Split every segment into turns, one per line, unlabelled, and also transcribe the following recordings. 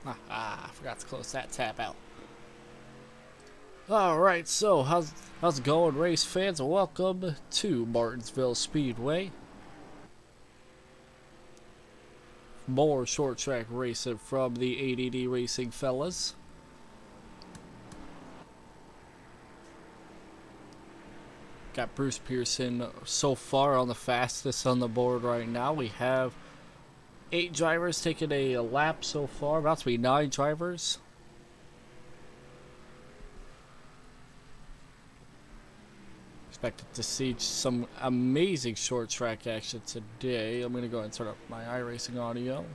I forgot to close that tab out. Alright, so how's it going, race fans? Welcome to Martinsville Speedway. More short track racing from the ADD Racing fellas. Got Bruce Pearson so far on the fastest on the board right now. We have 8 drivers taking a lap so far, about to be 9 drivers. Expected to see some amazing short track action today. I'm going to go ahead and turn up my iRacing audio.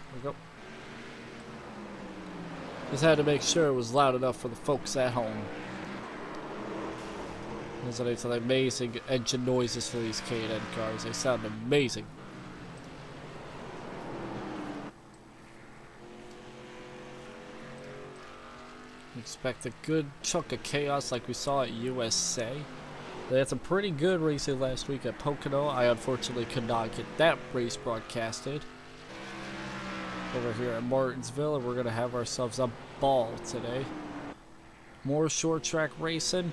There we go. Just had to make sure it was loud enough for the folks at home. Those are some amazing engine noises for these K&N cars. They sound amazing. Expect a good chunk of chaos like we saw at USA. They had some pretty good racing last week at Pocono. I unfortunately could not get that race broadcasted. Over here at Martinsville, and we're going to have ourselves a ball today. More short track racing.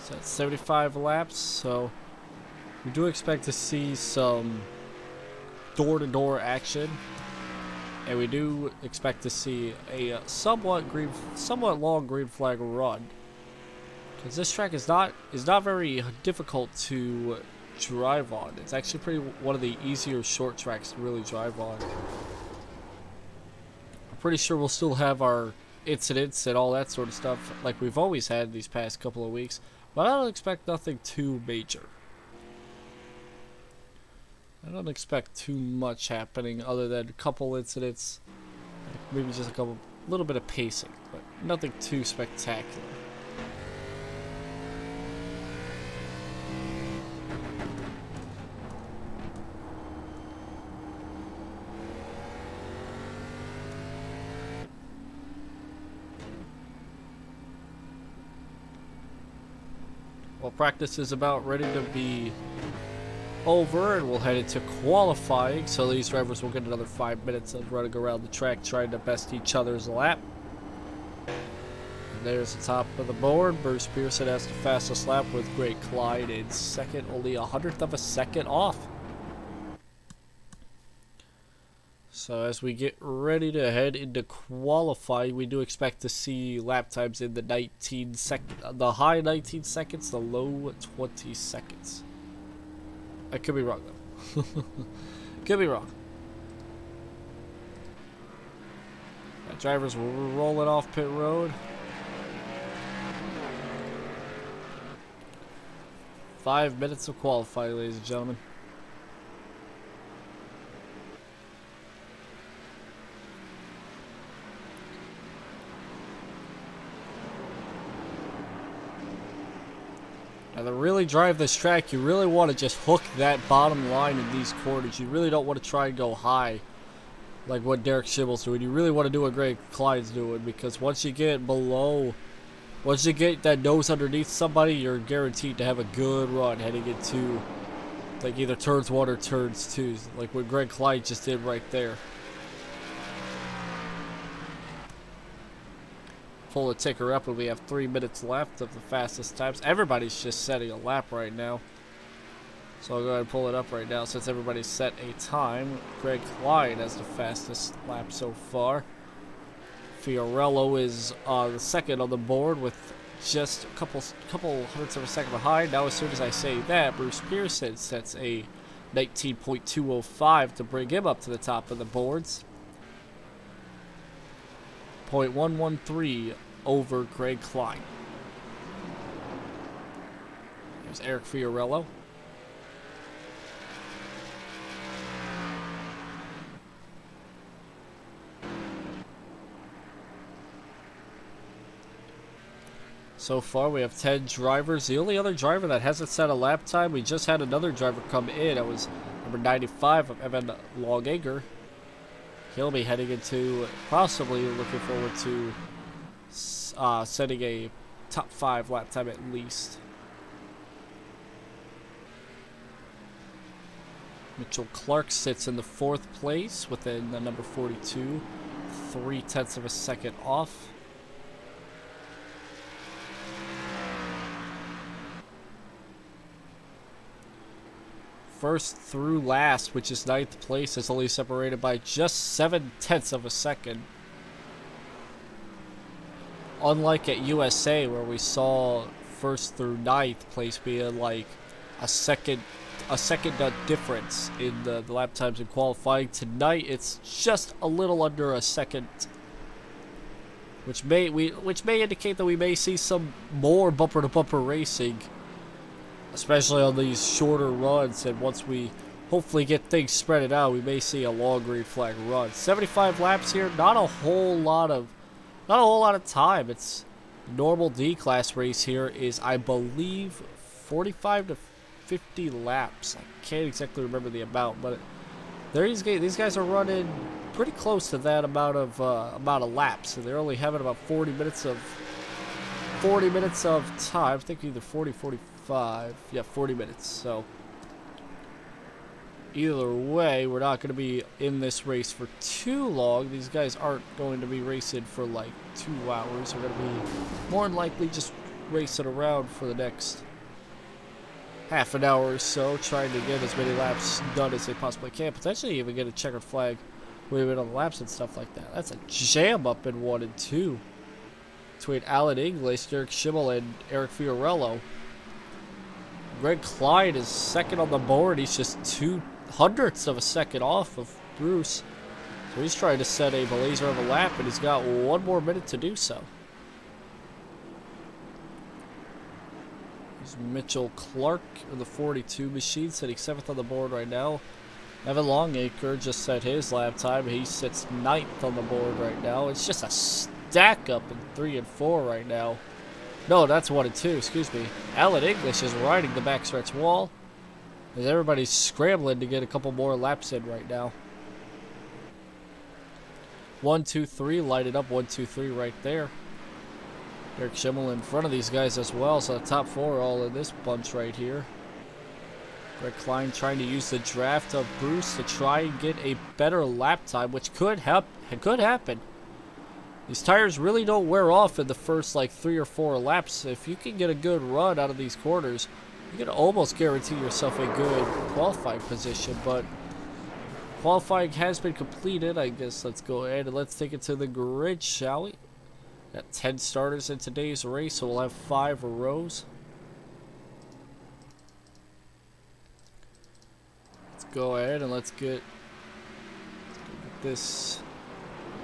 So that's 75 laps, so we do expect to see some door-to-door action, and we do expect to see a somewhat long green flag run, because this track is not very difficult to drive on. It's actually one of the easier short tracks to really drive on. I'm pretty sure we'll still have our incidents and all that sort of stuff like we've always had these past couple of weeks, but I don't expect nothing too major. I don't expect too much happening other than a couple incidents, maybe just a little bit of pacing, but nothing too spectacular. Well, practice is about ready to be over, and we'll head into qualifying, so these drivers will get another 5 minutes of running around the track trying to best each other's lap. And there's the top of the board. Bruce Pearson has the fastest lap with Greg Clyde in second, only 100th of a second off. So as we get ready to head into qualifying, we do expect to see lap times in the high 19 seconds, the low 20 seconds. I could be wrong though. Could be wrong. Drivers will roll it off pit road. 5 minutes of qualifying, ladies and gentlemen. Now to really drive this track, you really want to just hook that bottom line in these corners. You really don't want to try and go high like what Derek Schibble's doing. You really want to do what Greg Clyde's doing, because once you get that nose underneath somebody, you're guaranteed to have a good run heading into like either turns 1 or turns 2, like what Greg Clyde just did right there. Pull the ticker up and we have 3 minutes left of the fastest times. Everybody's just setting a lap right now, so I'll go ahead and pull it up right now since everybody's set a time. Greg Clyde has the fastest lap so far. Fiorello is the second on the board with just a couple hundredths of a second behind. Now as soon as I say that, Bruce Pearson sets a 19.205 to bring him up to the top of the boards. 0.113 over Greg Clyde. There's Eric Fiorello. So far we have 10 drivers. The only other driver that hasn't set a lap time, we just had another driver come in. It was number 95 of Evan Longager. he'll be heading into, possibly looking forward to setting a top 5 lap time at least. Mitchell Clark sits in the 4th place within the number 42, 0.3 of a second off. First through last, which is 9th place, is only separated by just 0.7 of a second. Unlike at USA, where we saw first through 9th place being like a second difference in the lap times in qualifying, tonight it's just a little under a second, which may indicate that we may see some more bumper to bumper racing, especially on these shorter runs. And once we hopefully get things spread out, we may see a long green flag run. 75 laps here, not a whole lot of time. It's normal D class race here is, I believe, 45 to 50 laps. I can't exactly remember the amount, but these guys are running pretty close to that amount of laps, and they're only having about 40 minutes of time. I think either 40, 45, yeah, 40 minutes. So either way, we're not going to be in this race for too long. These guys aren't going to be racing for like 2 hours. They're going to be more than likely just racing around for the next half an hour or so, trying to get as many laps done as they possibly can. Potentially even get a checkered flag way on the laps and stuff like that. That's a jam up in 1 and 2 between Alan English, Derek Schimmel, and Eric Fiorello. Greg Klein is second on the board. He's just 0.02 of a second off of Bruce. So he's trying to set a blazer of a lap, and he's got 1 more minute to do so. Mitchell Clark in the 42 machine, sitting 7th on the board right now. Evan Longacre just set his lap time. He sits 9th on the board right now. It's just a stack up in 3 and 4 right now. No, that's 1 and 2, excuse me. Alan English is riding the backstretch wall, as everybody's scrambling to get a couple more laps in right now. 1, 2, 3 lighted up. 1, 2, 3 right there. Derek Schimmel in front of these guys as well, so the top 4 all in this bunch right here. Greg Klein trying to use the draft of Bruce to try and get a better lap time, which could happen. These tires really don't wear off in the first like 3 or 4 laps. If you can get a good run out of these corners, you can almost guarantee yourself a good qualifying position. But qualifying has been completed. I guess let's go ahead and let's take it to the grid, shall we? Got 10 starters in today's race, so we'll have 5 rows. Let's go ahead and let's get this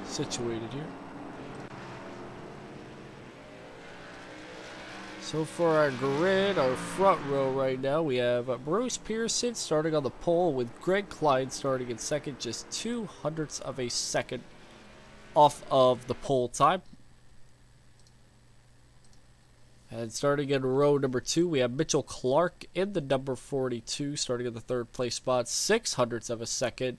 situated here. So for our grid, our front row right now, we have Bruce Pearson starting on the pole with Greg Klein starting in second, just 0.02 of a second off of the pole time. And starting in row number 2, we have Mitchell Clark in the number 42, starting in the 3rd place spot, 0.06 of a second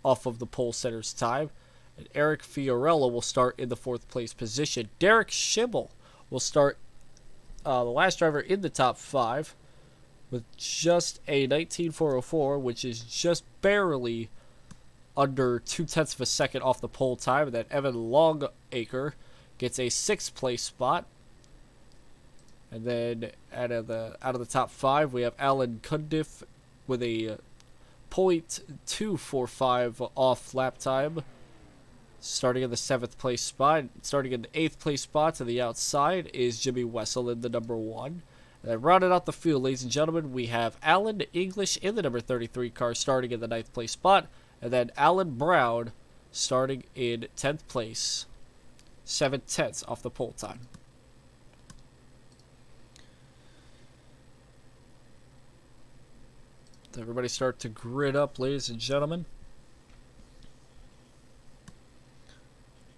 off of the pole setter's time. And Eric Fiorello will start in the 4th place position. Derek Schimmel will start the last driver in the top 5 with just a 19.404, which is just barely under 0.2 of a second off the pole time. And then Evan Longacre gets a 6th place spot. And then out of the top 5, we have Alan Cundiff with a 0.245 off lap time, starting in the 7th place spot. Starting in the 8th place spot to the outside is Jimmy Wessel in the number 1. And then rounding out the field, ladies and gentlemen, we have Alan English in the number 33 car, starting in the 9th place spot, and then Alan Brown starting in 10th place, 0.7 off the pole time. Everybody start to grid up, ladies and gentlemen.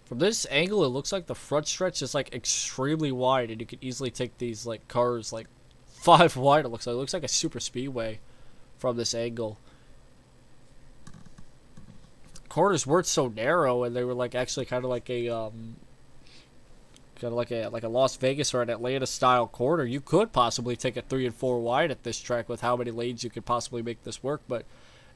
From this angle, it looks like the front stretch is like extremely wide, and you could easily take these like cars like 5 wide. It looks like a super speedway from this angle. corners weren't so narrow, and they were like actually kind of like a Las Vegas or an Atlanta style corner. You could possibly take it 3 and 4 wide at this track with how many lanes you could possibly make this work, but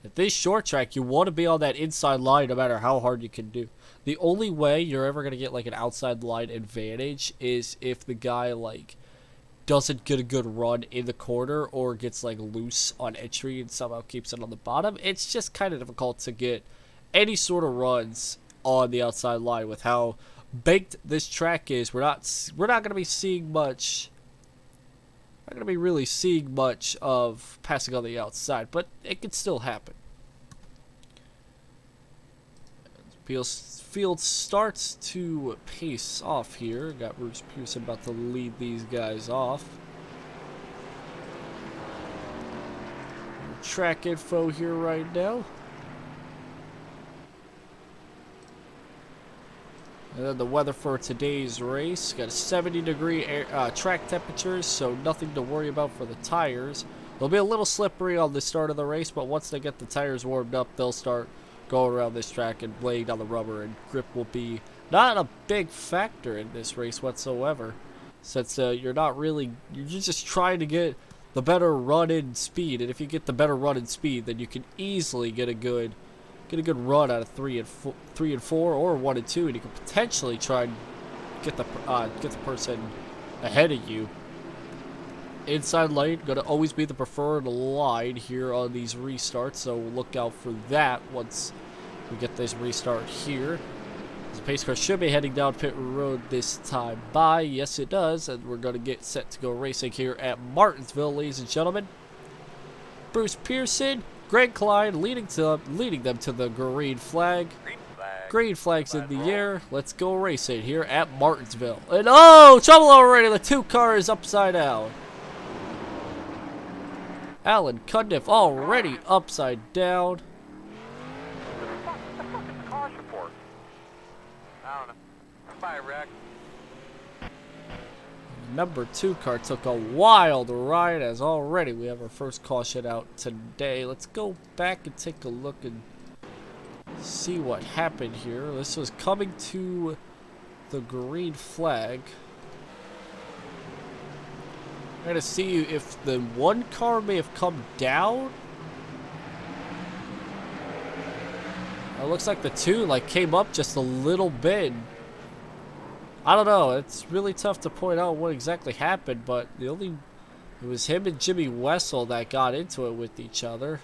at this short track, you want to be on that inside line no matter how hard you can do. The only way you're ever going to get like an outside line advantage is if the guy like doesn't get a good run in the corner or gets like loose on entry and somehow keeps it on the bottom. It's just kind of difficult to get any sort of runs on the outside line with how baked this track is. We're not going to be seeing much. Not going to be really seeing much of passing on the outside, but it could still happen. Field starts to pace off here. Got Bruce Pearson about to lead these guys off. Track info here right now. And then the weather for today's race. Got a 70-degree track temperatures, so nothing to worry about for the tires. They'll be a little slippery on the start of the race, but once they get the tires warmed up, they'll start going around this track and laying down the rubber, and grip will be not a big factor in this race whatsoever, since you're just trying to get the better run in speed, and if you get the better run in speed, then you can easily get a good run out of 3 and 4 or 1 and 2, and you can potentially try and get the person ahead of you. Inside lane gonna always be the preferred line here on these restarts, so look out for that once we get this restart here. The pace car should be heading down pit road this time by. Yes, it does, and we're gonna get set to go racing here at Martinsville, ladies and gentlemen. Bruce Pearson, Greg Klein leading them to the green flag. Green flag's in the air. Let's go racing here at Martinsville. And oh, trouble already! The 2 car is upside down. Alan Cundiff already upside down. Number 2 car took a wild ride, as already we have our first caution out today. Let's go back and take a look and see what happened here. This was coming to the green flag. I'm gonna see if the 1 car may have come down. It looks like the 2 came up just a little bit. I don't know. It's really tough to point out what exactly happened, but it was him and Jimmy Wessel that got into it with each other.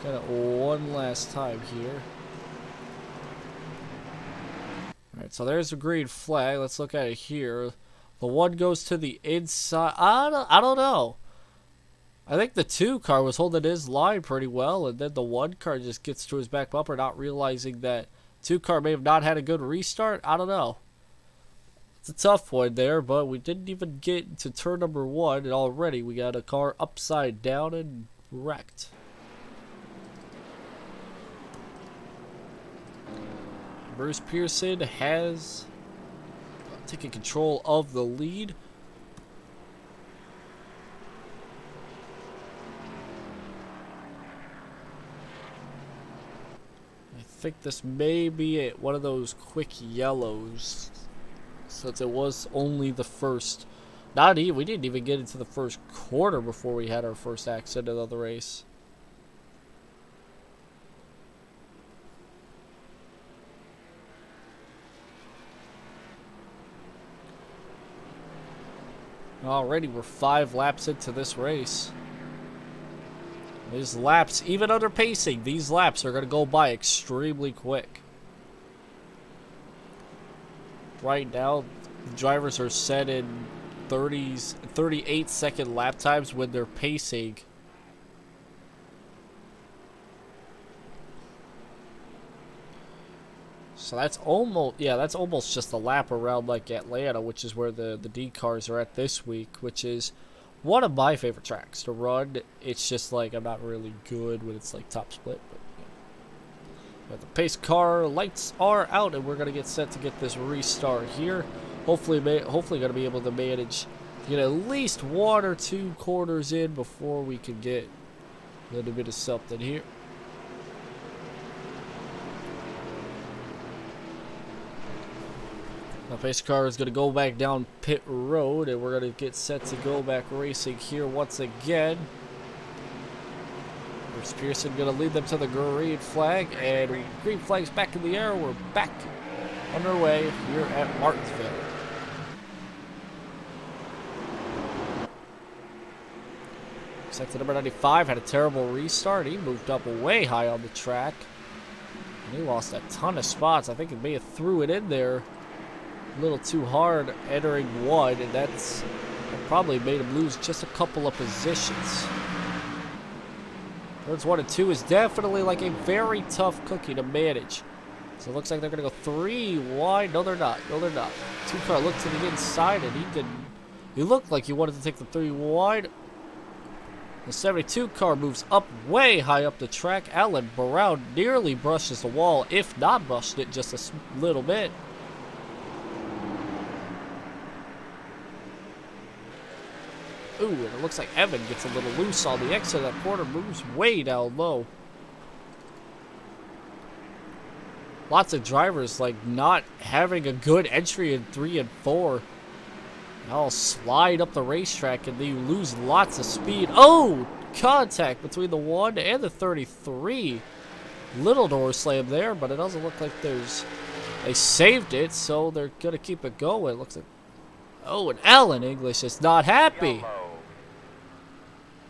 Got it one last time here. All right, so there's a green flag. Let's look at it here. The 1 goes to the inside. I don't know. I think the 2 car was holding his line pretty well, and then the 1 car just gets to his back bumper, not realizing that 2 car may have not had a good restart. I don't know. It's a tough one there, but we didn't even get to turn number 1, and already we got a car upside down and wrecked. Bruce Pearson has taken control of the lead. I think this may be one of those quick yellows, since it was only the first. We didn't even get into the first quarter before we had our first accident of the race. Already we're 5 laps into this race. These laps, even under pacing, these laps are going to go by extremely quick. Right now, the drivers are set in 38-second lap times when they're pacing. So that's almost just a lap around like Atlanta, which is where the D cars are at this week, which is one of my favorite tracks to run. It's just like I'm not really good when it's like top split, but yeah. But the pace car lights are out, and we're gonna get set to get this restart here. Hopefully gonna be able to manage to get at least 1 or 2 corners in before we can get a little bit of something here. Now pace car is going to go back down pit road, and we're going to get set to go back racing here once again. Bruce Pearson going to lead them to the green flag, and green flag's back in the air. We're back underway here at Martinsville. Sector number 95 had a terrible restart. He moved up way high on the track, and he lost a ton of spots. I think it may have threw it in there a little too hard entering one, and that probably made him lose just a couple of positions. Turns 1 and 2 is definitely like a very tough cookie to manage. So it looks like they're going to go 3 wide. No, they're not. No, they're not. 2-car looked to the inside, and he didn't. He looked like he wanted to take the 3 wide. The 72 car moves up way high up the track. Alan Brown nearly brushes the wall, if not brushed it just a little bit. Ooh, and it looks like Evan gets a little loose on the exit of that corner, moves way down low. Lots of drivers like not having a good entry in 3 and 4. I'll slide up the racetrack and they lose lots of speed. Oh, contact between the 1 and the 33. Little door slam there, but it doesn't look like they saved it, so they're gonna keep it going. It looks like, oh, and Alan English is not happy.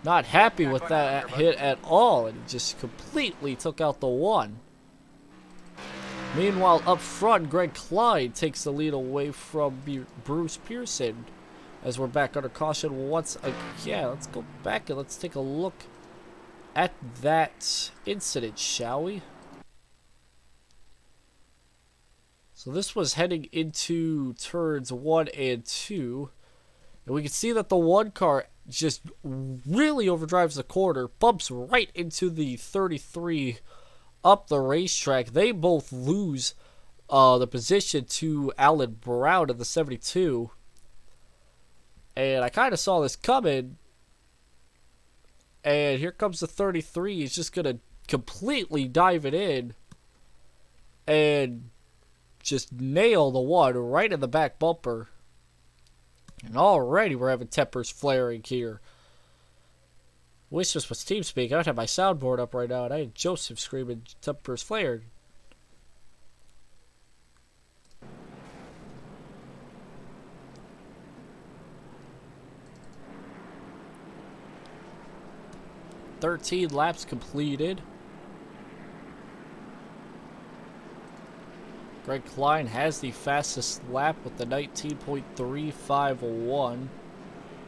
Not happy with that hit at all, and he just completely took out the 1. Meanwhile, up front, Greg Clyde takes the lead away from Bruce Pearson as we're back under caution once again. Let's go back and let's take a look at that incident, shall we? So this was heading into turns 1 and 2. And we can see that the 1 car just really overdrives the corner, bumps right into the 33 up the racetrack. They both lose the position to Alan Brown of the 72. And I kind of saw this coming. And here comes the 33. He's just going to completely dive it in and just nail the 1 right in the back bumper. And already we're having tempers flaring here. Wish this was TeamSpeak. I would have my soundboard up right now, and I had Joseph screaming tempers flared. "13 laps completed." Greg Klein has the fastest lap with the 19.351.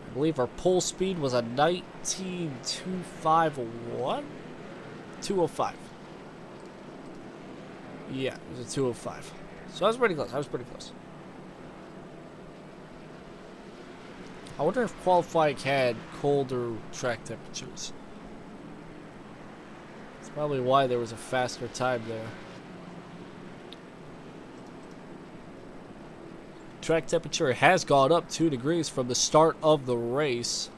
I believe our pole speed was a 19.251? 205. Yeah, it was a 205. So I was pretty close. I wonder if qualifying had colder track temperatures. That's probably why there was a faster time there. Track temperature has gone up 2 degrees from the start of the race.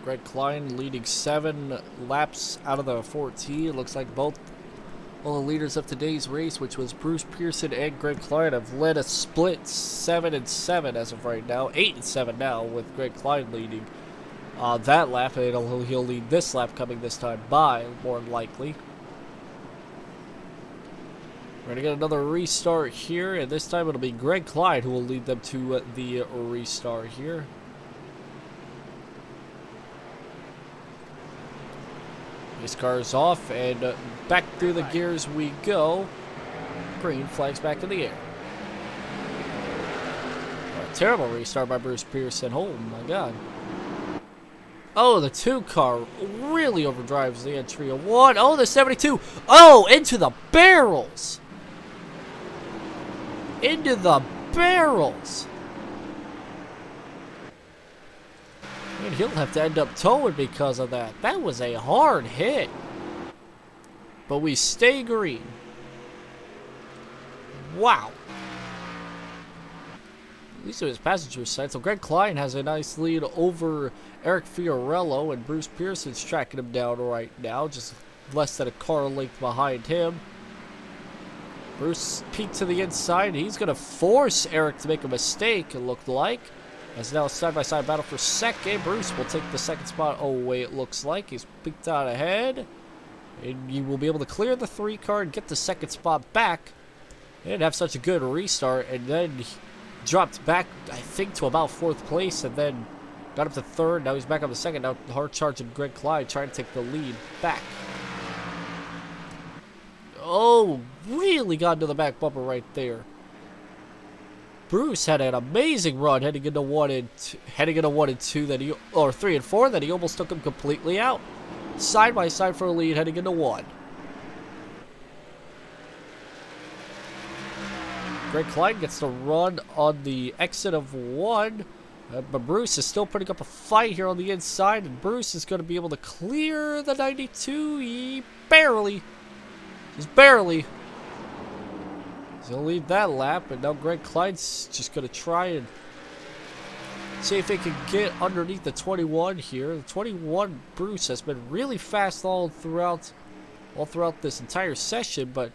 Greg Klein leading 7 laps out of the 14. It looks like all the leaders of today's race, which was Bruce Pearson and Greg Klein, have led a split 7 and 7 as of right now. 8 and 7 now, with Greg Klein leading that lap, and he'll lead this lap coming this time by, more than likely. We're going to get another restart here, and this time it'll be Greg Clyde who will lead them to the restart here. This car is off, and back through the gears we go. Green flag's back in the air. A terrible restart by Bruce Pearson. Oh my god. Oh, the 2 car really overdrives the entry of 1. Oh, the 72. Oh, into the barrels. Into the barrels. And he'll have to end up towing because of that. That was a hard hit. But we stay green. Wow. at least it was passenger side. So Greg Klein has a nice lead over Eric Fiorello, and Bruce Pearson's tracking him down right now, just less than a car length behind him. Bruce peeked to the inside. He's going to force Eric to make a mistake, it looked like. As now a side-by-side battle for second. Bruce will take the second spot away, it looks like. He's peeked out ahead. And you will be able to clear the 3 car and get the second spot back. He didn't have such a good restart, and then he dropped back, I think, to about 4th place, and then got up to 3rd. Now he's back up to 2nd. Now hard charging Greg Klein, trying to take the lead back. Oh, really got into the back bumper right there. Bruce had an amazing run heading into 1 and 2 that he, or 3 and 4, that he almost took him completely out. Side by side for a lead heading into 1. Greg Klein gets the run on the exit of 1. But Bruce is still putting up a fight here on the inside. And Bruce is going to be able to clear the 92. He barely. Just barely. He's going to lead that lap. And now Greg Klein's just going to try and see if he can get underneath the 21 here. The 21 Bruce has been really fast all throughout this entire session. But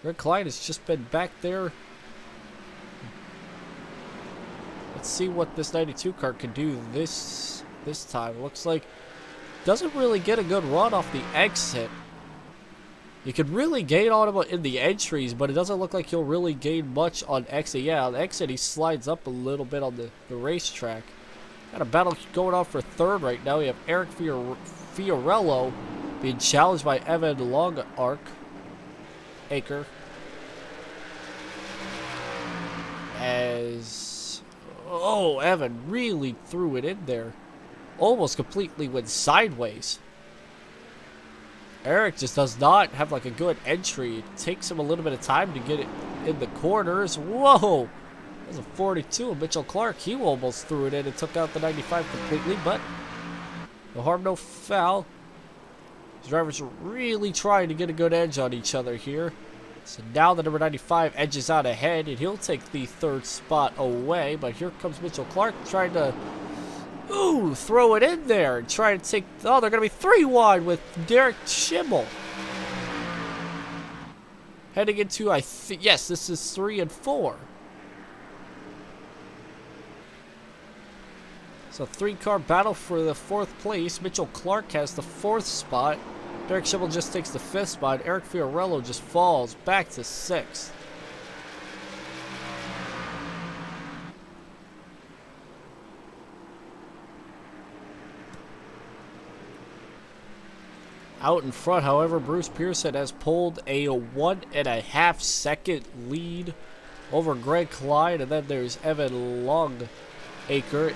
Greg Klein has just been back there. Let's see what this 92 car can do this time. It looks like doesn't really get a good run off the exit. You could really gain on him in the entries, but it doesn't look like he'll really gain much on exit. Yeah, on exit he slides up a little bit on the racetrack. Got a battle going on for 3rd right now. We have Eric Fiorello being challenged by Evan Acre. Oh, Evan really threw it in there. Almost completely went sideways. Eric just does not have like a good entry. It takes him a little bit of time to get it in the corners. Whoa! There's a 42. Mitchell Clark, he almost threw it in and took out the 95 completely, but no harm, no foul. These drivers are really trying to get a good edge on each other here. So now the number 95 edges out ahead, and he'll take the 3rd spot away. But here comes Mitchell Clark trying to, throw it in there and try to take. Oh, they're going to be 3 wide with Derek Schimmel. Heading into, yes, this is 3 and 4. So 3-car battle for the 4th place. Mitchell Clark has the 4th spot. Derek Schimmel just takes the 5th spot. Eric Fiorello just falls back to 6th. Out in front, however, Bruce Pearson has pulled a 1.5 second lead over Greg Klein, and then there's Evan Longacre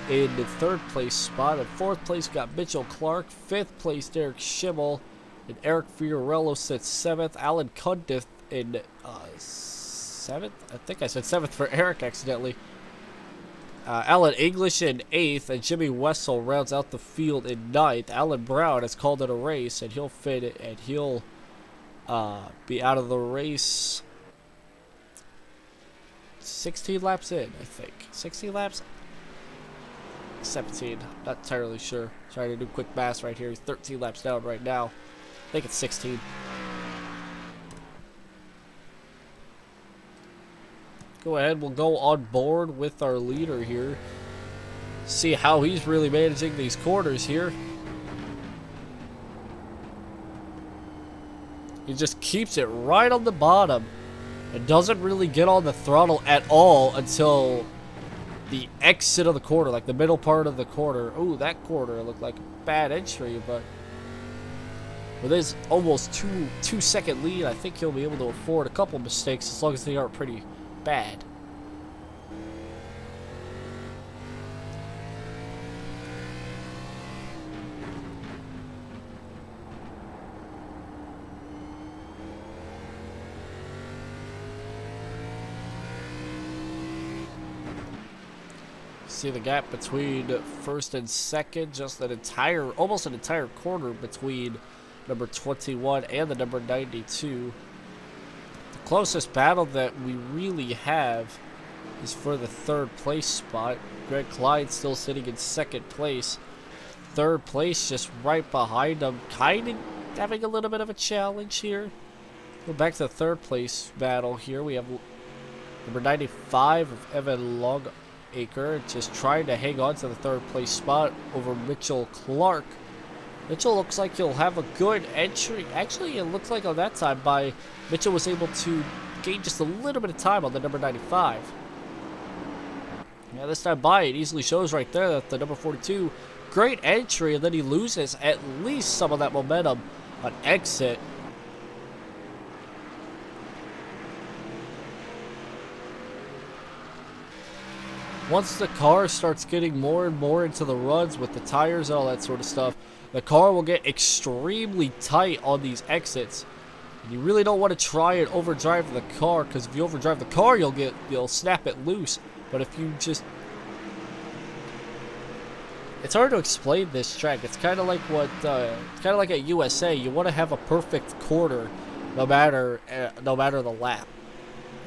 in the 3rd place spot. In 4th place, got Mitchell Clark. 5th place, Derek Schimmel. And Eric Fiorello sits 7th. Alan Cundiff in 7th? I think I said 7th for Eric accidentally. Alan English in 8th. And Jimmy Wessel rounds out the field in 9th. Alan Brown has called it a race. And he'll fit it. And he'll be out of the race 16 laps in, I think. 16 laps? 17. Not entirely sure. Trying to do quick math right here. He's 13 laps down right now. I think it's 16. Go ahead, we'll go on board with our leader here. See how he's really managing these corners here. He just keeps it right on the bottom. It doesn't really get on the throttle at all until the exit of the corner, like the middle part of the corner. Ooh, that corner looked like a bad entry, but with his almost 2-second lead, I think he'll be able to afford a couple mistakes as long as they aren't pretty bad. See the gap between 1st and 2nd, just almost an entire corner between number 21 and the number 92. The closest battle that we really have is for the third place spot. Greg Clyde still sitting in second place. Third place just right behind him. Kind of having a little bit of a challenge here. Go back to the third place battle here. We have number 95 of Evan Longacre just trying to hang on to the third place spot over Mitchell Clark. Mitchell looks like he'll have a good entry. Actually, it looks like on that time Mitchell was able to gain just a little bit of time on the number 95. Yeah, this time it easily shows right there that the number 42, great entry, and then he loses at least some of that momentum on exit. Once the car starts getting more and more into the runs with the tires and all that sort of stuff, the car will get extremely tight on these exits. And you really don't want to try and overdrive the car, because if you overdrive the car, you'll snap it loose. But if you just... It's hard to explain this track. It's kind of like it's kind of like at USA. You want to have a perfect quarter, no matter the lap.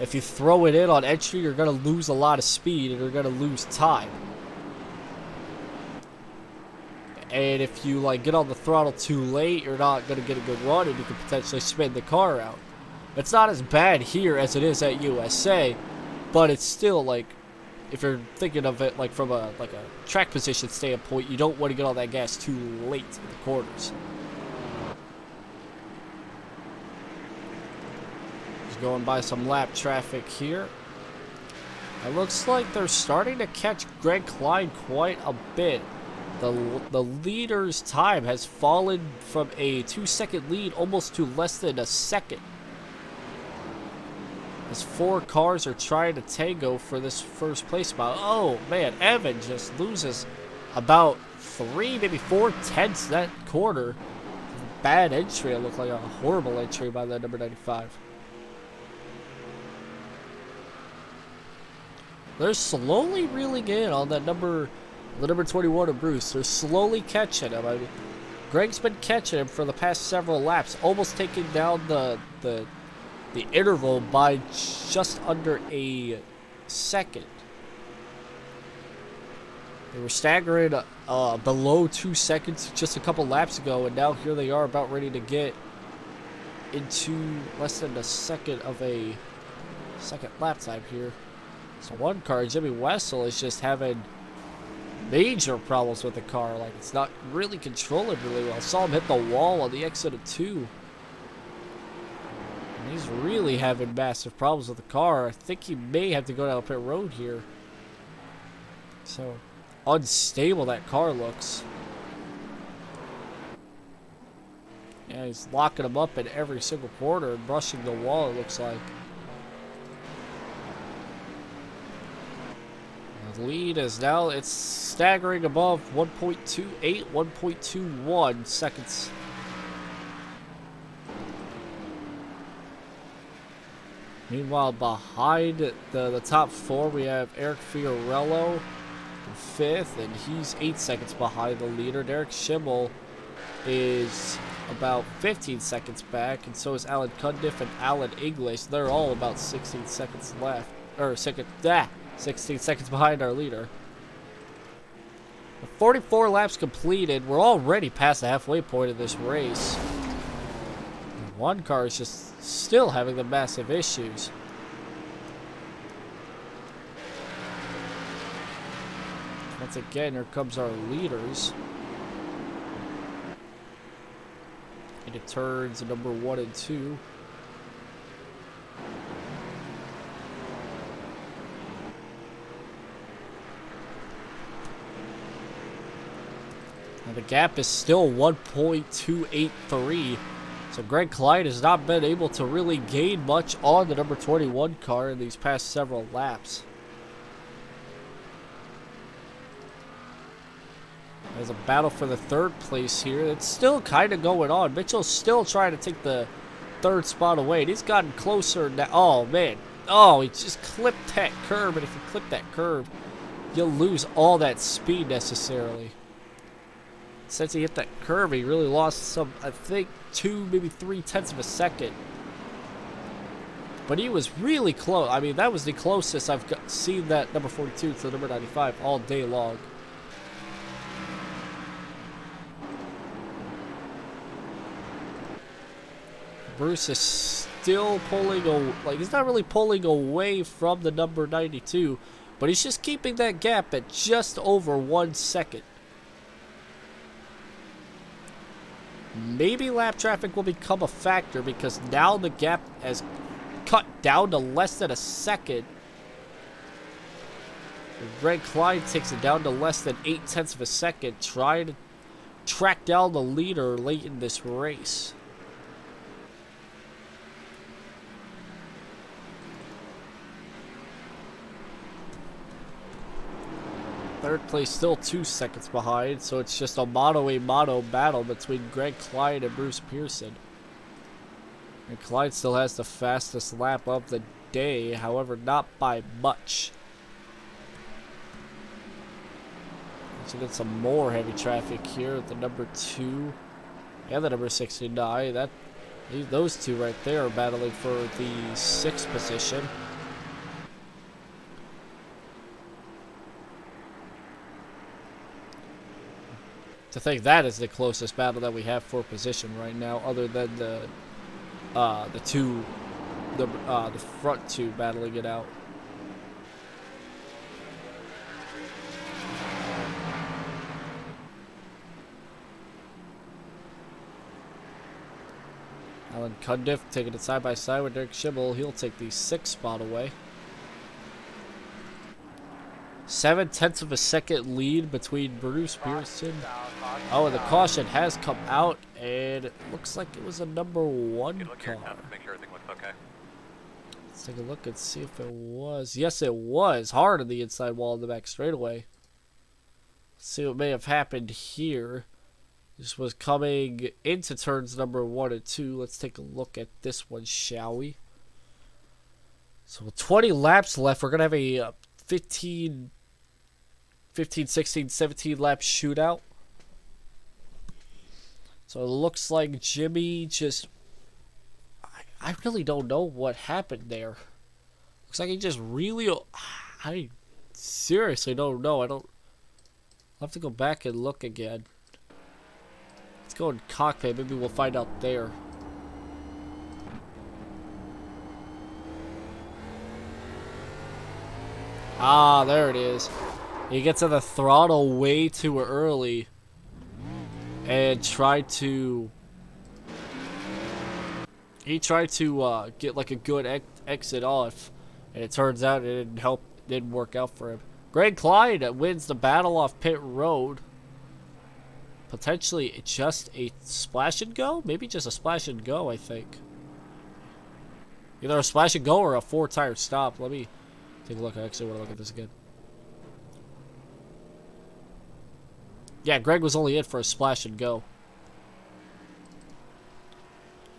If you throw it in on entry, you're going to lose a lot of speed and you're going to lose time. And if you get on the throttle too late, you're not going to get a good run and you can potentially spin the car out. It's not as bad here as it is at USA, but it's still if you're thinking of it from a track position standpoint, you don't want to get all that gas too late in the corners. Going by some lap traffic here. It looks like they're starting to catch Greg Clyde quite a bit. The leader's time has fallen from a 2-second lead almost to less than a second. As 4 cars are trying to tango for this first place spot. Oh man, Evan just loses about 3, maybe 4 tenths that quarter. Bad entry. It looked like a horrible entry by that number 95. They're slowly reeling in on the number 21 of Bruce. They're slowly catching him. I mean, Greg's been catching him for the past several laps, almost taking down the interval by just under a second. They were staggering below 2 seconds just a couple laps ago, and now here they are about ready to get into less than a second of a second lap time here. So one car, Jimmy Wessel, is just having major problems with the car. It's not really controlling really well. Saw him hit the wall on the exit of 2. And he's really having massive problems with the car. I think he may have to go down pit road here. So unstable that car looks. Yeah, he's locking him up in every single corner and brushing the wall, it looks like. The lead is now, it's staggering above 1.28, 1.21 seconds. Meanwhile, behind the top 4, we have Eric Fiorello in 5th, and he's 8 seconds behind the leader. Derek Schimmel is about 15 seconds back, and so is Alan Cundiff and Alan English. They're all about 16 seconds left, or 16 seconds behind our leader. 44 laps completed. We're already past the halfway point of this race. And one car is just still having the massive issues. Once again, here comes our leaders. Into turns number 1 and 2. The gap is still 1.283, so Greg Clyde has not been able to really gain much on the number 21 car in these past several laps. There's a battle for the 3rd place here. It's still kind of going on. Mitchell's still trying to take the 3rd spot away, and he's gotten closer now. Oh man, oh, he just clipped that curb, and if you clip that curb, you'll lose all that speed necessarily. Since he hit that curve, he really lost some, I think, 2, maybe 3 tenths of a second. But he was really close. I mean, that was the closest I've seen that number 42 to the number 95 all day long. Bruce is still pulling, like, he's not really pulling away from the number 92, but he's just keeping that gap at just over 1 second. Maybe lap traffic will become a factor because now the gap has cut down to less than a second. Greg Klein takes it down to less than 0.8 of a second, trying to track down the leader late in this race. Third place still 2 seconds behind, so it's just a mono battle between Greg Klein and Bruce Pearson. And Klein still has the fastest lap of the day, however not by much. So get some more heavy traffic here at the number 2 and the number 69. Those two right there are battling for the 6th position. To think that is the closest battle that we have for position right now, other than the front two battling it out. Alan Cundiff taking it side by side with Derek Schimmel. He'll take the 6th spot away. 0.7 of a second lead between Bruce Pearson. Oh, and the caution has come out, and it looks like it was a number 1 car.
Make sure everything looks okay.
Let's take a look and see if it was. Yes, it was. Hard on the inside wall in the back straightaway. Let's see what may have happened here. This was coming into turns number 1 and 2. Let's take a look at this one, shall we? So with 20 laps left, we're going to have a 15, 16, 17 lap shootout. So it looks like Jimmy just... I really don't know what happened there. Looks like he just really... I seriously don't know. I'll have to go back and look again. Let's go in cockpit. Maybe we'll find out there. Ah, there it is. He gets to the throttle way too early and tried to get like a good exit off, and it turns out it didn't work out for him. Greg Klein wins the battle off pit road. Potentially just a splash and go? Maybe just a splash and go, I think. Either a splash and go or a 4-tire stop. Let me take a look. I actually want to look at this again. Yeah, Greg was only in for a splash and go.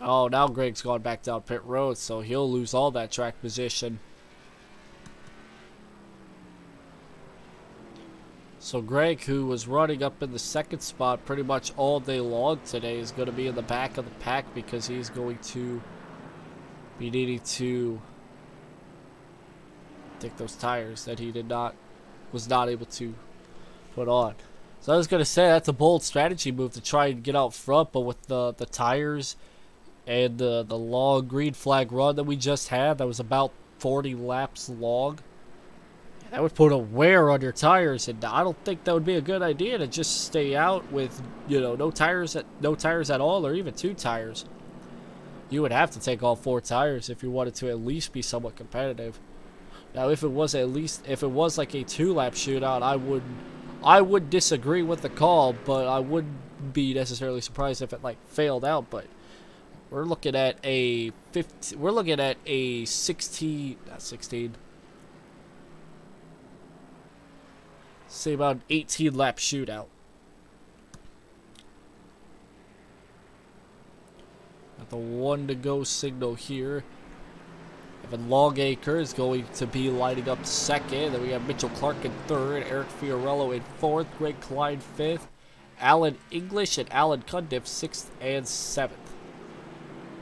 Oh, now Greg's gone back down pit road, so he'll lose all that track position. So Greg, who was running up in the 2nd spot pretty much all day long today, is going to be in the back of the pack because he's going to be needing to take those tires that he was not able to put on. So I was going to say that's a bold strategy move to try and get out front, but with the tires and the long green flag run that we just had, that was about 40 laps long. That would put a wear on your tires, and I don't think that would be a good idea to just stay out with, no tires at all, or even 2 tires. You would have to take all 4 tires if you wanted to at least be somewhat competitive. Now, if it was like a 2-lap shootout, I would disagree with the call, but I wouldn't be necessarily surprised if it failed out. But we're looking at a 16, not 16. Say about an 18-lap shootout. Got the 1 to go signal here. Evan Longacre is going to be lighting up 2nd. Then we have Mitchell Clark in 3rd, Eric Fiorello in 4th, Greg Klein 5th, Alan English and Alan Cundiff 6th and 7th.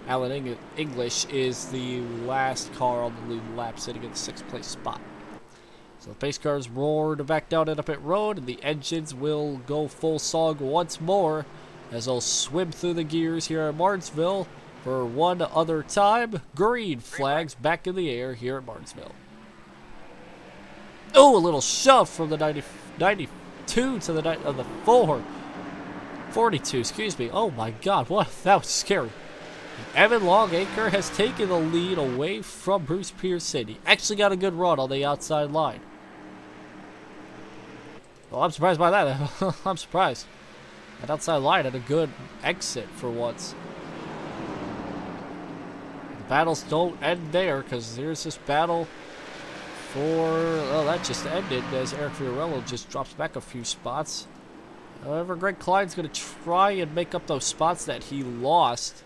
Alan English is the last car on the lead lap, sitting in the 6th place spot. So the pace cars roared back down into pit road, and the engines will go full sog once more as they'll swim through the gears here at Martinsville for one other time. Green flags back in the air here at Martinsville. Oh, a little shove from the 92 to the 42, excuse me. Oh my God, what? That was scary. Evan Longacre has taken the lead away from Bruce Pearson. He actually got a good run on the outside line. Well, I'm surprised by that. I'm surprised. That outside line had a good exit for once. The battles don't end there, because here's this battle for... Oh, that just ended as Eric Fiorello just drops back a few spots. However, Greg Klein's going to try and make up those spots that he lost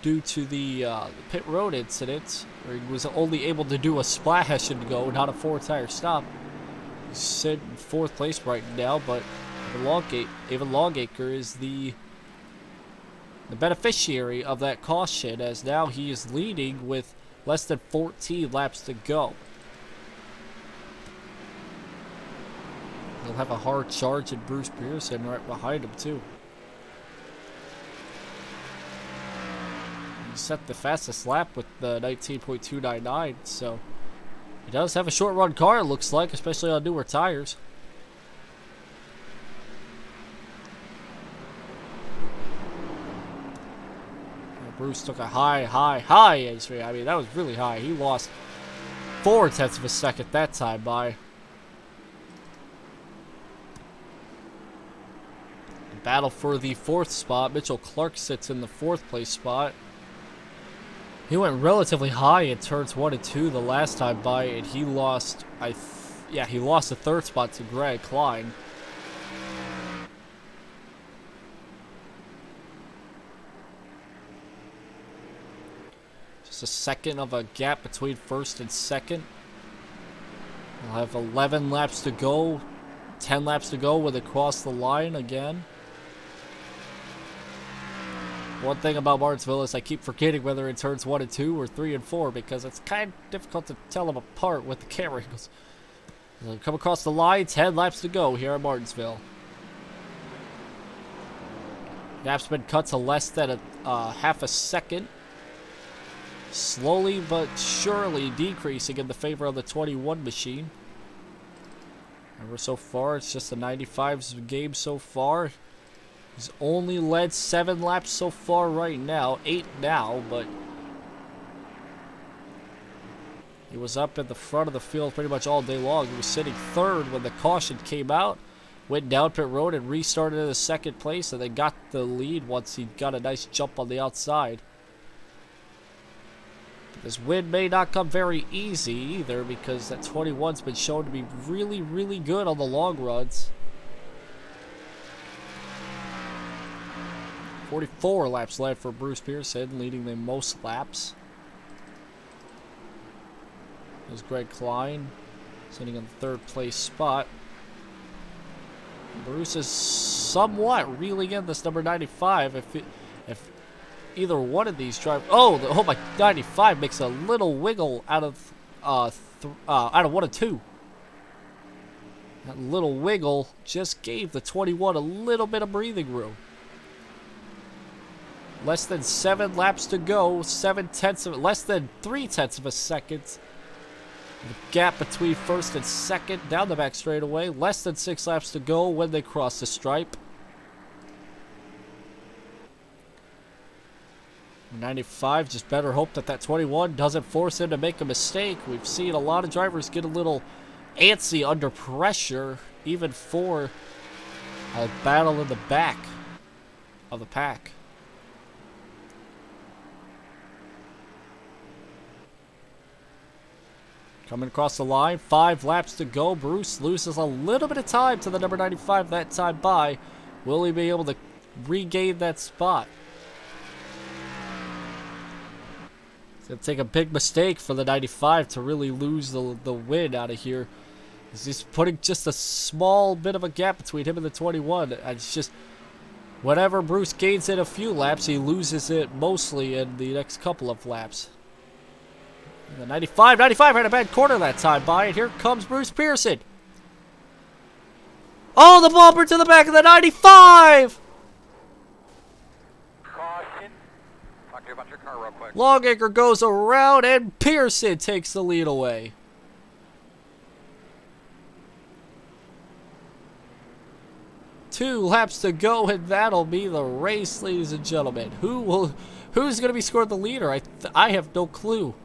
due to the pit road incident, where he was only able to do a splash and go, not a 4-tire stop. He's sitting in 4th place right now, but Evan Longacre is the beneficiary of that caution, as now he is leading with less than 14 laps to go. He'll have a hard charge at Bruce Pearson right behind him too. He set the fastest lap with the 19.299, so he does have a short run car, it looks like, especially on newer tires. Bruce took a high entry. I mean, that was really high. He lost 0.4 of a second that time by. Battle for the 4th spot. Mitchell Clark sits in the 4th place spot. He went relatively high in turns 1 and 2 the last time by, and he lost. He lost the 3rd spot to Greg Klein. Just a second of a gap between 1st and 2nd. We'll have 11 laps to go. 10 laps to go when they cross the line again. One thing about Martinsville is I keep forgetting whether it turns 1 and 2 or 3 and 4, because it's kind of difficult to tell them apart with the camera angles. They'll come across the line, 10 laps to go here at Martinsville. Gap's been cut to less than half a second. Slowly but surely decreasing in the favor of the 21 machine. Remember, so far it's just the 95's game so far. He's only led 7 laps so far right now, 8 now, but he was up at the front of the field pretty much all day long. He was sitting 3rd when the caution came out, went down pit road and restarted in the 2nd place, and then got the lead once he got a nice jump on the outside. This win may not come very easy either, because that 21's been shown to be really, really good on the long runs. 44 laps led for Bruce Pearson, leading the most laps. There's Greg Klein, sitting in the 3rd place spot. Bruce is somewhat reeling in this number 95. If either one of these drive, oh my, 95 makes a little wiggle out of 1 and 2. That little wiggle just gave the 21 a little bit of breathing room. Less than 7 laps to go, less than 3/10 of a second. The gap between 1st and 2nd down the back straightaway. Less than 6 laps to go when they cross the stripe. 95, just better hope that that 21 doesn't force him to make a mistake. We've seen a lot of drivers get a little antsy under pressure, even for a battle in the back of the pack. Coming across the line, 5 laps to go. Bruce loses a little bit of time to the number 95 that time by. Will he be able to regain that spot? It's going to take a big mistake for the 95 to really lose the win out of here. He's putting just a small bit of a gap between him and the 21. It's just Whenever Bruce gains it a few laps, he loses it mostly in the next couple of laps. The 95 had a bad corner that time by, and here comes Bruce Pearson. Oh, the bumper to the back of the 95!
Caution. Talk to you about your car real quick.
Longacre goes around, and Pearson takes the lead away. Two laps to go, and that'll be the race, ladies and gentlemen. Who's going to be scored the leader? I have no clue.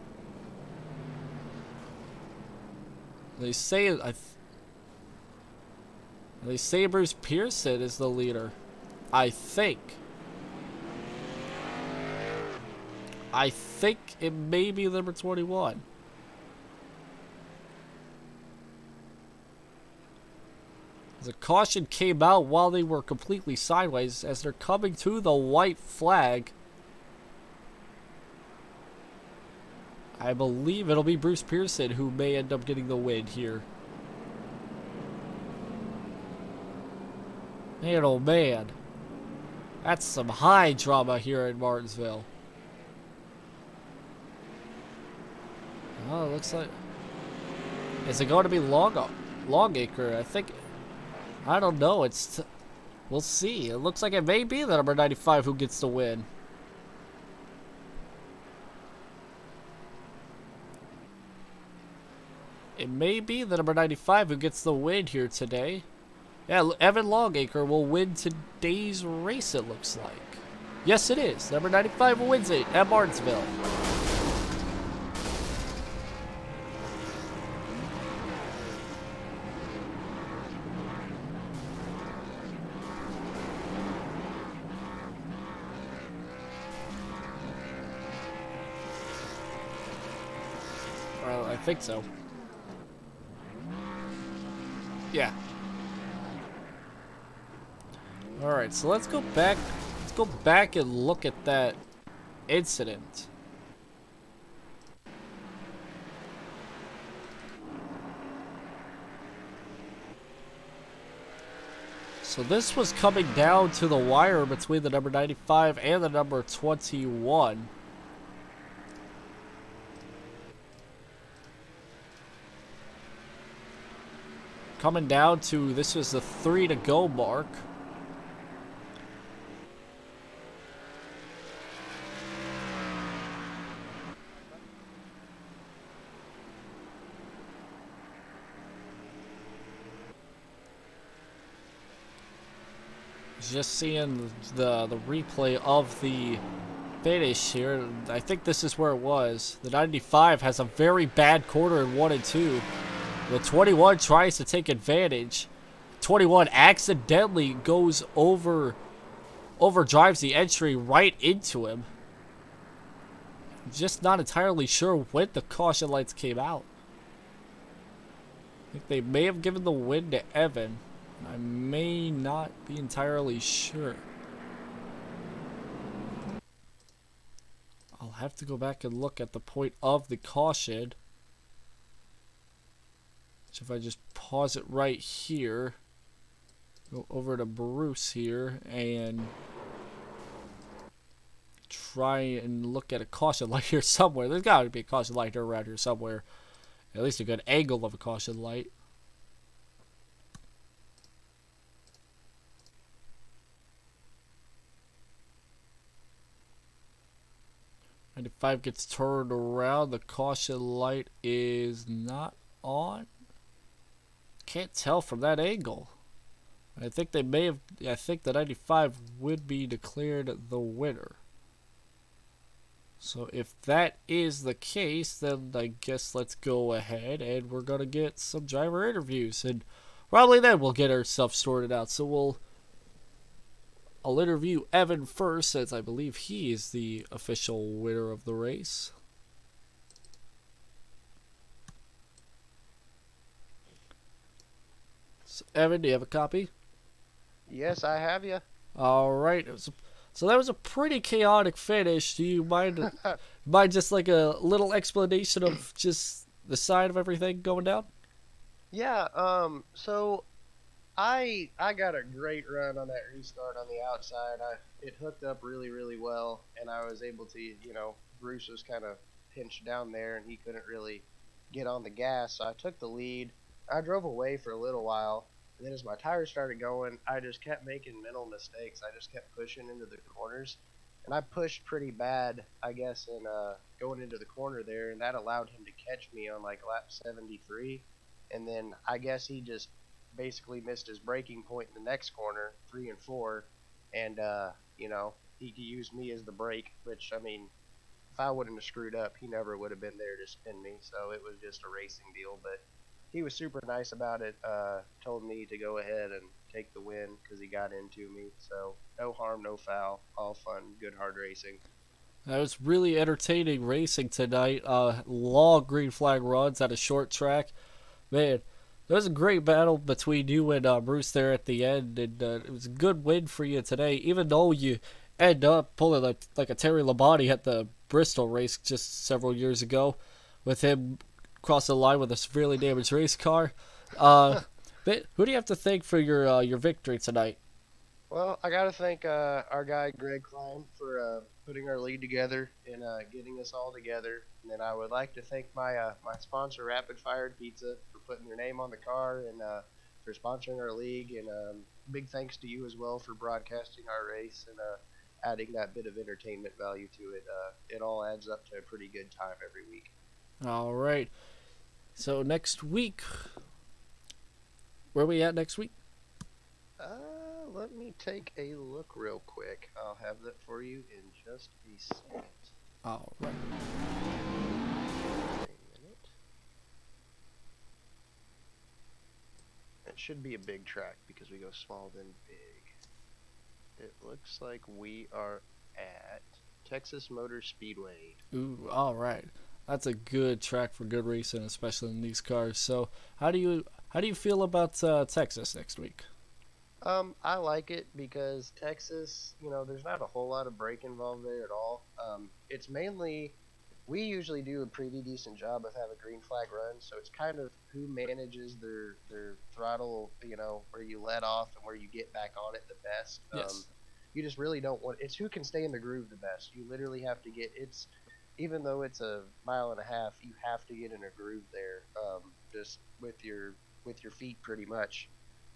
They say Bruce Pearson is the leader. I think it may be number 21. The caution came out while they were completely sideways as they're coming to the white flag. I believe it'll be Bruce Pearson who may end up getting the win here. Man, oh man. That's some high drama here in Martinsville. Oh, it looks like... Is it going to be Longacre? I don't know. We'll see. It looks like it may be the number 95 who gets the win. It may be the number 95 who gets the win here today. Yeah, Evan Longacre will win today's race, it looks like. Yes, it is. Number 95 wins it at Martinsville. Well, I think so. Yeah. Alright, so let's go back and look at that incident. So this was coming down to the wire between the number 95 and the number 21. Coming down to, this was the 3 to go mark. Just seeing the replay of the finish here. I think this is where it was. The 95 has a very bad corner in 1 and 2. The 21 tries to take advantage. 21 accidentally overdrives the entry right into him. Just not entirely sure when the caution lights came out. I think they may have given the win to Evan. I may not be entirely sure. I'll have to go back and look at the point of the caution. So if I just pause it right here, go over to Bruce here and try and look at a caution light here somewhere. There's got to be a caution light around here somewhere. At least a good angle of a caution light. And if 5 gets turned around, the caution light is not on. Can't tell from that angle. I think they may have. I think the 95 would be declared the winner. So if that is the case, then I guess let's go ahead and we're gonna get some driver interviews, and probably then we'll get our stuff sorted out. So I'll interview Evan first, since I believe he is the official winner of the race. So, Evan, do you have a copy?
Yes, I have you.
All right. So that was a pretty chaotic finish. Do you mind just like a little explanation of just the side of everything going down?
Yeah, so I got a great run on that restart on the outside. It hooked up really well, and I was able to, Bruce was kind of pinched down there, and he couldn't really get on the gas. So I took the lead. I drove away for a little while, and then as my tires started going, I just kept making mental mistakes. I just kept pushing into the corners, and I pushed pretty bad, I guess, in going into the corner there, and that allowed him to catch me on like lap 73. And then I guess he just basically missed his braking point in the next corner, 3 and 4, and he used me as the brake. Which I mean, if I wouldn't have screwed up, he never would have been there to spin me. So it was just a racing deal. But he was super nice about it. Told me to go ahead and take the win because he got into me. So no harm, no foul, all fun, good hard racing.
That was really entertaining racing tonight. Long green flag runs at a short track. Man, there was a great battle between you and Bruce there at the end, and it was a good win for you today, even though you end up pulling like a Terry Labonte at the Bristol race just several years ago with him crossing the line with a severely damaged race car. But who do you have to thank for your victory tonight?
Well, I got to thank our guy Greg Klein for putting our lead together and getting us all together. And then I would like to thank my sponsor, Rapid Fired Pizza, for putting their name on the car and for sponsoring our league. And big thanks to you as well for broadcasting our race and adding that bit of entertainment value to it. It all adds up to a pretty good time every week.
All right. So next week, where are we at next week?
Let me take a look real quick. I'll have that for you in just a second.
All right.
A minute. It should be a big track because we go small then big. It looks like we are at Texas Motor Speedway.
Ooh, all right. That's a good track for good racing, especially in these cars. So, how do you feel about Texas next week?
I like it because Texas, there's not a whole lot of brake involved there at all. It's mainly, we usually do a pretty decent job of having green flag runs, so it's kind of who manages their throttle, where you let off and where you get back on it the best.
Yes.
You just really don't want, it's who can stay in the groove the best. You literally have to even though it's a mile and a half, you have to get in a groove there, just with your feet pretty much.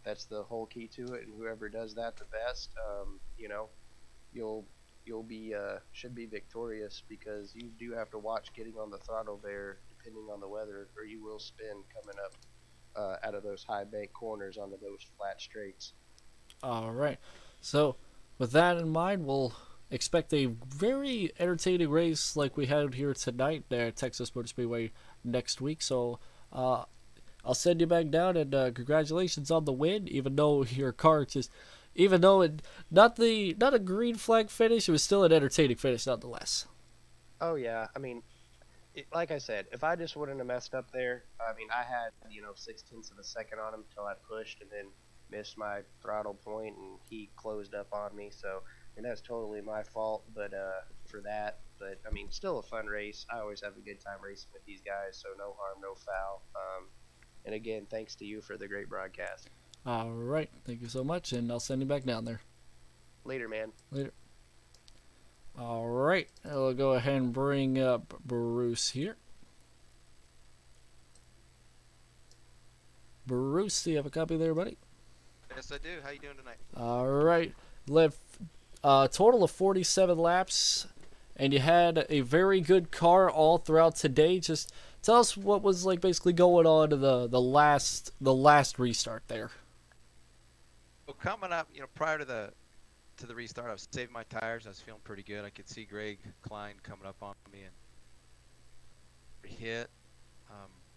That's the whole key to it, and whoever does that the best, you'll be should be victorious because you do have to watch getting on the throttle there, depending on the weather, or you will spin coming up out of those high bank corners onto those flat straights.
All right. So, with that in mind, we'll expect a very entertaining race like we had here tonight there at Texas Motor Speedway next week. So, I'll send you back down, and congratulations on the win. Even though your car just, even though it not a green flag finish, it was still an entertaining finish nonetheless.
Oh yeah, I mean, like I said, if I just wouldn't have messed up there, I mean, I had 6/10 of a second on him until I pushed and then missed my throttle point, and he closed up on me. So, and that's totally my fault. But for that, but I mean, still a fun race. I always have a good time racing with these guys, so no harm, no foul. And again, thanks to you for the great broadcast.
All right. Thank you so much, and I'll send you back down there.
Later, man.
Later. All right. I'll go ahead and bring up Bruce here. Bruce, do you have a copy there, buddy?
Yes, I do. How you doing tonight?
All right. Led a total of 47 laps, and you had a very good car all throughout today. Just tell us what was like basically going on in the last restart there.
Well, coming up, prior to the restart, I was saving my tires. I was feeling pretty good. I could see Greg Klein coming up on me and hit.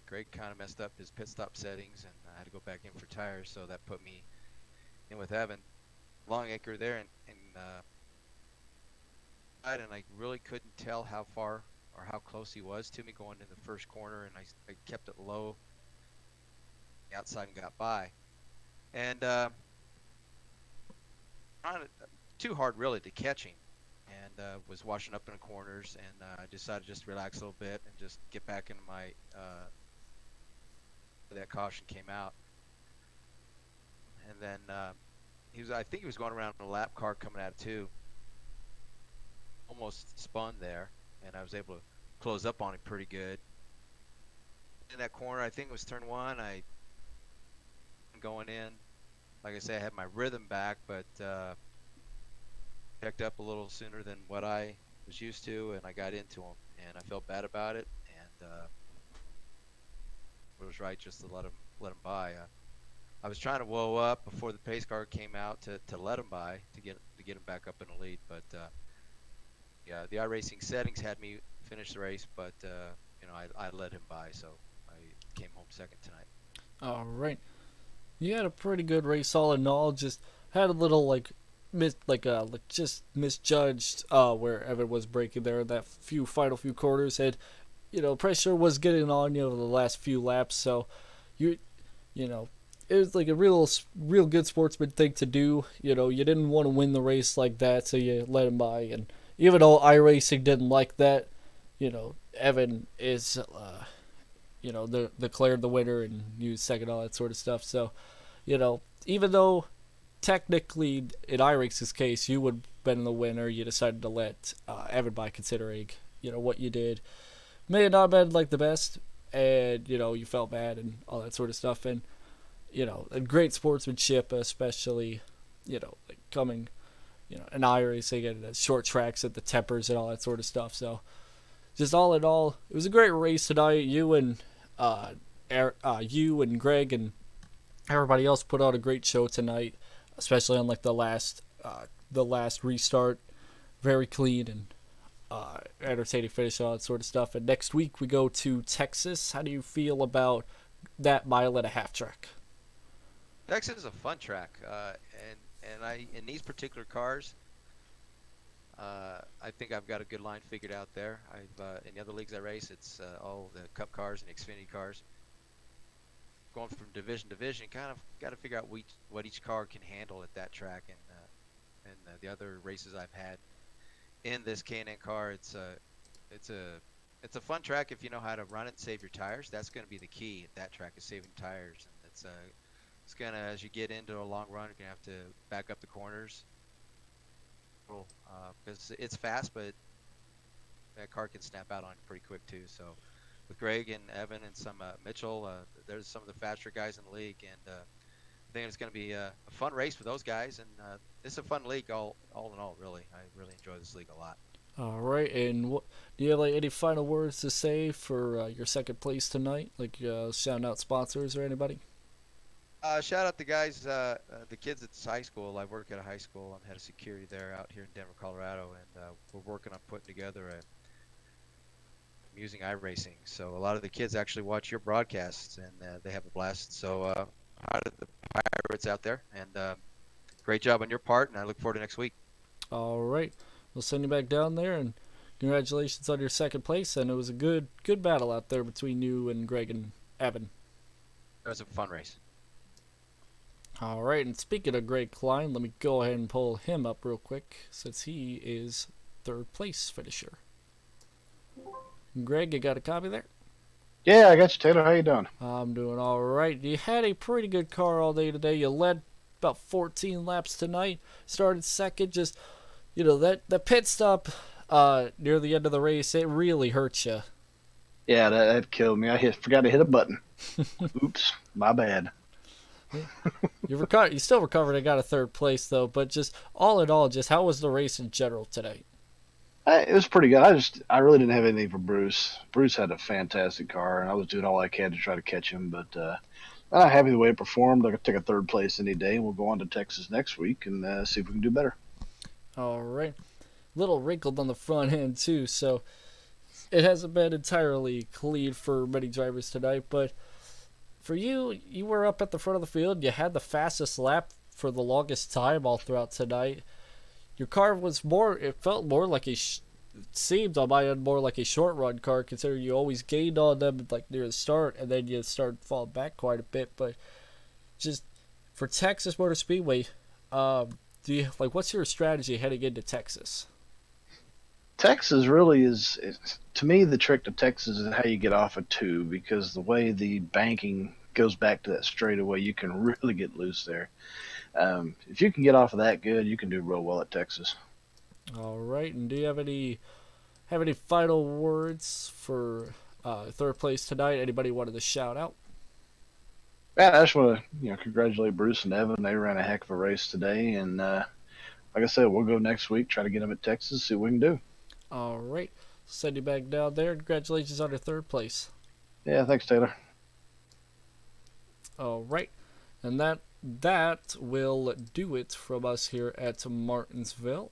Greg kind of messed up his pit stop settings, and I had to go back in for tires, so that put me in with Evan Longacre there, and I really couldn't tell how far or how close he was to me going in the first corner, and I kept it low outside and got by. And not too hard really to catch him, and was washing up in the corners, and I decided just to relax a little bit and just get back into my that caution came out. and then I think he was going around in a lap car coming out of two, almost spun there, and I was able to close up on him pretty good. In that corner, I think it was turn one. I going in, like I say, I had my rhythm back, but checked up a little sooner than what I was used to, and I got into him, and I felt bad about it, and it was right just to let him by. I was trying to whoa up before the pace car came out to let him by to get him back up in the lead, but yeah, the iRacing settings had me finish the race, but you know, I let him by, so I came home second tonight.
All right. You had a pretty good race all in all. Just had a little just misjudged where Evan was breaking there. That final few quarters had, pressure was getting on you over the last few laps. So you you know it was like a real good sportsman thing to do. You didn't want to win the race like that, so you let him by. And even though iRacing didn't like that, Evan is declared the winner and you second, all that sort of stuff. So even though technically in iRacing's case you would have been the winner, you decided to let Evan by, considering what you did may have not been like the best, and you felt bad and all that sort of stuff. And and great sportsmanship, especially like coming in iRacing and short tracks at the tempers and all that sort of stuff. So just all in all, it was a great race tonight. You and Greg and everybody else put out a great show tonight, especially on like the last restart. Very clean and entertaining finish, all that sort of stuff. And next week we go to Texas. How do you feel about that 1.5-mile track?
Texas is a fun track, and I in these particular cars, I think I've got a good line figured out there. In the other leagues I race, it's all the Cup cars and Xfinity cars. Going from division to division, kind of got to figure out what each car can handle at that track. And the other races I've had in this K&N car, it's a fun track if you know how to run it and save your tires. That's going to be the key at that track, is saving tires. And it's gonna, as you get into a long run, you're gonna have to back up the corners, because it's fast, but that car can snap out on you pretty quick too. So with Greg and Evan and some Mitchell, there's some of the faster guys in the league, and I think it's going to be a fun race for those guys, and it's a fun league all in all. Really, I really enjoy this league a lot.
All right, and do you have like any final words to say for your second place tonight? Like shouting out sponsors or anybody?
Shout out the guys, the kids at this high school. I work at a high school. I'm head of security there out here in Denver, Colorado, and we're working on putting together using iRacing. So a lot of the kids actually watch your broadcasts, and they have a blast. So out of the Pirates out there, and great job on your part, and I look forward to next week.
All right, we'll send you back down there, and congratulations on your second place. And it was a good battle out there between you and Greg and Evan.
It was a fun race.
All right, and speaking of Greg Klein, let me go ahead and pull him up real quick, since he is third place finisher. Greg, you got a copy there?
Yeah, I got you, Taylor. How you doing?
I'm doing all right. You had a pretty good car all day today. You led about 14 laps tonight. Started second. Just, that pit stop near the end of the race, it really hurt you.
Yeah, that killed me. I forgot to hit a button. Oops, my bad.
You still recovered and got a third place, though. But just all in all, just how was the race in general today?
It was pretty good. I really didn't have anything for Bruce. Bruce had a fantastic car, and I was doing all I could to try to catch him. But I'm not happy the way it performed. I could take a third place any day, and we'll go on to Texas next week and see if we can do better. All
right. Little wrinkled on the front end, too, so it hasn't been entirely clean for many drivers tonight. But for you, you were up at the front of the field. You had the fastest lap for the longest time all throughout tonight. Your car was it felt more like seemed on my end more like a short run car, considering you always gained on them like near the start, and then you started falling back quite a bit. But just for Texas Motor Speedway, what's your strategy heading into Texas?
Texas really is, to me, the trick to Texas is how you get off a 2, because the way the banking goes back to that straightaway, you can really get loose there. If you can get off of that good, you can do real well at Texas.
All right, and do you have any final words for third place tonight? Anybody wanted to shout out?
Man, I just want to congratulate Bruce and Evan. They ran a heck of a race today, and like I said, we'll go next week, try to get them at Texas, see what we can do.
All right, send you back down there. Congratulations on your third place.
Yeah, thanks, Taylor.
All right, and that will do it from us here at Martinsville.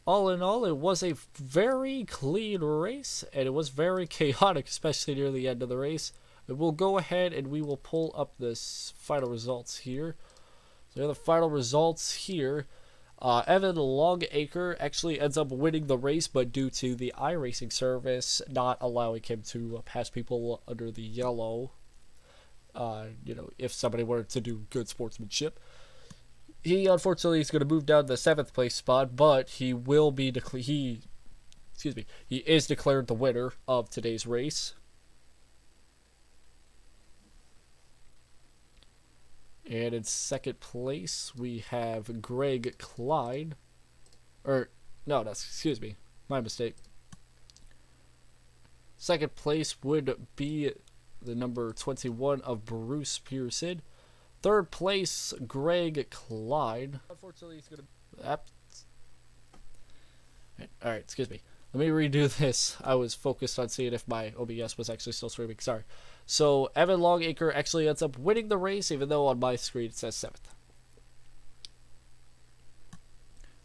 All in all, it was a very clean race, and it was very chaotic, especially near the end of the race. And we'll go ahead and we will pull up this final results here. So the final results here. Evan Longacre actually ends up winning the race, but due to the iRacing service not allowing him to pass people under the yellow, if somebody were to do good sportsmanship, he unfortunately is going to move down to the 7th place spot, but he will be he is declared the winner of today's race. And in second place, we have Greg Klein. Excuse me. My mistake. Second place would be the number 21 of Bruce Pearson. Third place, Greg Klein. Unfortunately, he's going to... Alright, excuse me. Let me redo this. I was focused on seeing if my OBS was actually still streaming. Sorry. So, Evan Longacre actually ends up winning the race, even though on my screen it says 7th.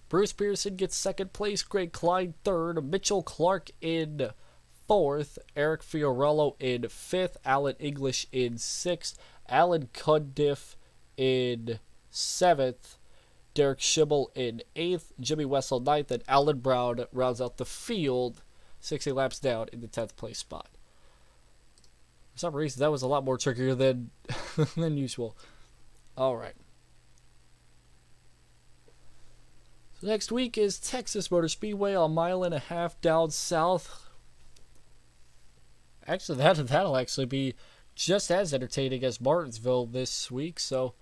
Bruce Pearson gets 2nd place, Greg Klein 3rd, Mitchell Clark in 4th, Eric Fiorello in 5th, Alan English in 6th, Alan Cundiff in 7th, Derek Schibel in 8th, Jimmy Wessel 9th, and Alan Brown rounds out the field 60 laps down in the 10th place spot. For some reason, that was a lot more trickier than than usual. Alright. So next week is Texas Motor Speedway, a mile and a half down south. Actually, that'll actually be just as entertaining as Martinsville this week, so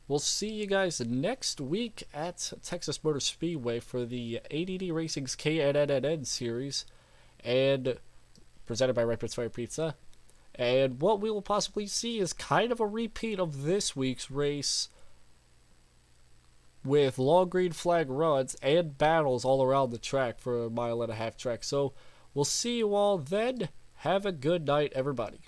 we'll see you guys next week at Texas Motor Speedway for the ADD Racing's K&N&N series, and presented by Red Fire Pizza. And what we will possibly see is kind of a repeat of this week's race with long green flag runs and battles all around the track for a mile and a half track. So we'll see you all then. Have a good night, everybody.